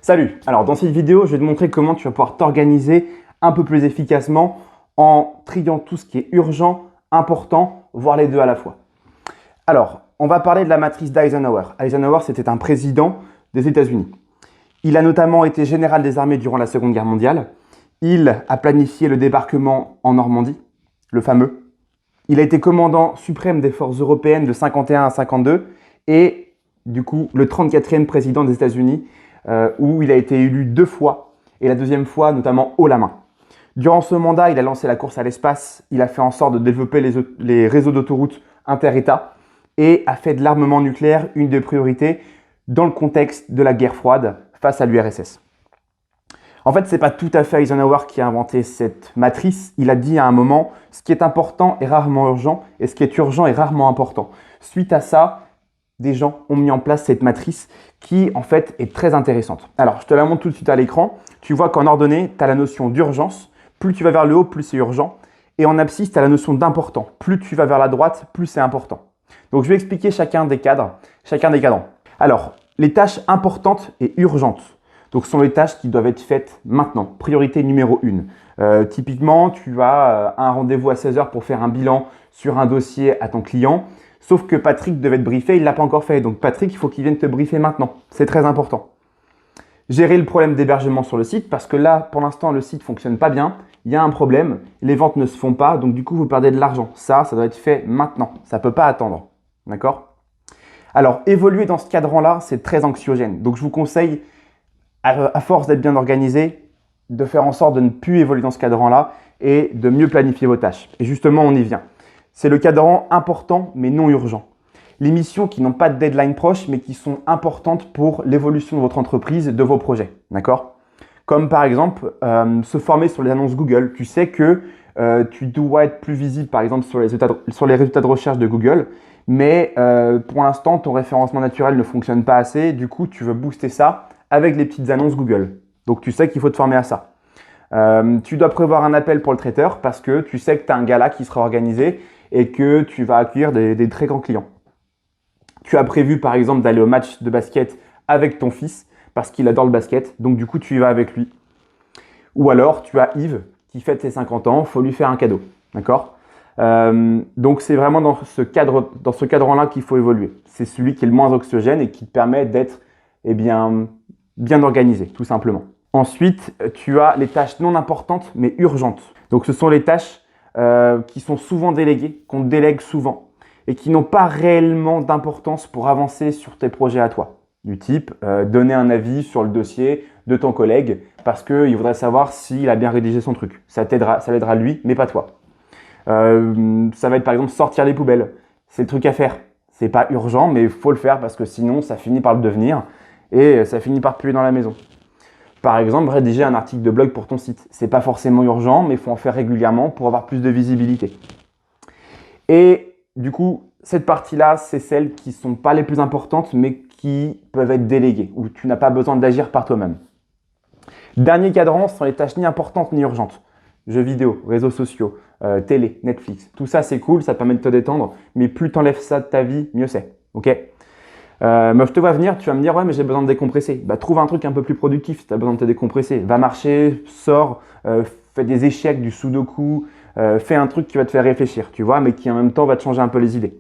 Salut! Alors dans cette vidéo, je vais te montrer comment tu vas pouvoir t'organiser un peu plus efficacement en triant tout ce qui est urgent, important, voire les deux à la fois. Alors, on va parler de la matrice d'Eisenhower. Eisenhower, c'était un président des États-Unis. Il a notamment été général des armées durant la Seconde Guerre mondiale. Il a planifié le débarquement en Normandie, le fameux. Il a été commandant suprême des forces européennes de 51 à 52 et du coup le 34e président des États-Unis où il a été élu 2 fois et la deuxième fois notamment haut la main. Durant ce mandat, il a lancé la course à l'espace, il a fait en sorte de développer les réseaux d'autoroutes inter-États et a fait de l'armement nucléaire une des priorités dans le contexte de la guerre froide face à l'URSS. En fait, ce n'est pas tout à fait Eisenhower qui a inventé cette matrice. Il a dit à un moment, ce qui est important est rarement urgent et ce qui est urgent est rarement important. Suite à ça, des gens ont mis en place cette matrice qui, en fait, est très intéressante. Alors, je te la montre tout de suite à l'écran. Tu vois qu'en ordonnée, tu as la notion d'urgence. Plus tu vas vers le haut, plus c'est urgent. Et en abscisse, tu as la notion d'important. Plus tu vas vers la droite, plus c'est important. Donc, je vais expliquer chacun des cadrans. Alors, les tâches importantes et urgentes. Donc, ce sont les tâches qui doivent être faites maintenant. Priorité numéro 1. Typiquement, tu as un rendez-vous à 16 h pour faire un bilan sur un dossier à ton client. Sauf que Patrick devait te briefer, il ne l'a pas encore fait. Donc, Patrick, il faut qu'il vienne te briefer maintenant. C'est très important. Gérer le problème d'hébergement sur le site parce que là, pour l'instant, le site ne fonctionne pas bien. Il y a un problème. Les ventes ne se font pas. Donc, du coup, vous perdez de l'argent. Ça doit être fait maintenant. Ça ne peut pas attendre. D'accord? Alors, évoluer dans ce cadran-là, c'est très anxiogène. Donc, je vous conseille, à force d'être bien organisé, de faire en sorte de ne plus évoluer dans ce cadran-là et de mieux planifier vos tâches. Et justement, on y vient. C'est le cadran important mais non urgent. Les missions qui n'ont pas de deadline proche mais qui sont importantes pour l'évolution de votre entreprise, de vos projets. D'accord? Comme par exemple, se former sur les annonces Google. Tu sais que tu dois être plus visible par exemple sur les résultats de recherche de Google. Mais pour l'instant, ton référencement naturel ne fonctionne pas assez. Du coup, tu veux booster ça avec les petites annonces Google. Donc, tu sais qu'il faut te former à ça. Tu dois prévoir un appel pour le traiteur parce que tu sais que tu as un gala qui sera organisé et que tu vas accueillir des très grands clients. Tu as prévu par exemple d'aller au match de basket avec ton fils parce qu'il adore le basket, donc du coup tu y vas avec lui. Ou alors tu as Yves qui fête ses 50 ans, il faut lui faire un cadeau. D'accord? Donc c'est vraiment dans ce cadre-là qu'il faut évoluer. C'est celui qui est le moins anxiogène et qui te permet d'être bien organisé, tout simplement. Ensuite, tu as les tâches non importantes mais urgentes. Donc ce sont les tâches qui sont souvent déléguées, qu'on délègue souvent et qui n'ont pas réellement d'importance pour avancer sur tes projets à toi. Du type, donner un avis sur le dossier de ton collègue parce qu'il voudrait savoir s'il a bien rédigé son truc. Ça l'aidera lui, mais pas toi. Ça va être par exemple sortir les poubelles. C'est le truc à faire. C'est pas urgent, mais il faut le faire parce que sinon ça finit par le devenir et ça finit par puer dans la maison. Par exemple, rédiger un article de blog pour ton site. C'est pas forcément urgent, mais il faut en faire régulièrement pour avoir plus de visibilité. Et du coup, cette partie-là, c'est celles qui ne sont pas les plus importantes, mais qui peuvent être déléguées, où tu n'as pas besoin d'agir par toi-même. Dernier cadran, ce sont les tâches ni importantes ni urgentes. Jeux vidéo, réseaux sociaux, télé, Netflix. Tout ça, c'est cool, ça te permet de te détendre, mais plus tu enlèves ça de ta vie, mieux c'est. Ok? Je te vois venir, tu vas me dire ouais mais j'ai besoin de décompresser. Trouve un truc un peu plus productif si tu as besoin de te décompresser. Va marcher, sors, fais des échecs, du sudoku, fais un truc qui va te faire réfléchir, tu vois, mais qui en même temps va te changer un peu les idées.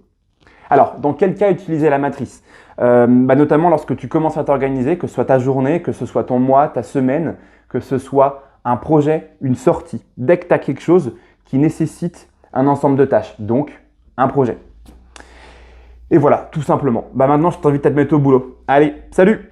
Alors, dans quel cas utiliser la matrice? Notamment lorsque tu commences à t'organiser, que ce soit ta journée, que ce soit ton mois, ta semaine, que ce soit un projet, une sortie. Dès que tu as quelque chose qui nécessite un ensemble de tâches, donc un projet. Et voilà, tout simplement. Maintenant, je t'invite à te mettre au boulot. Allez, salut!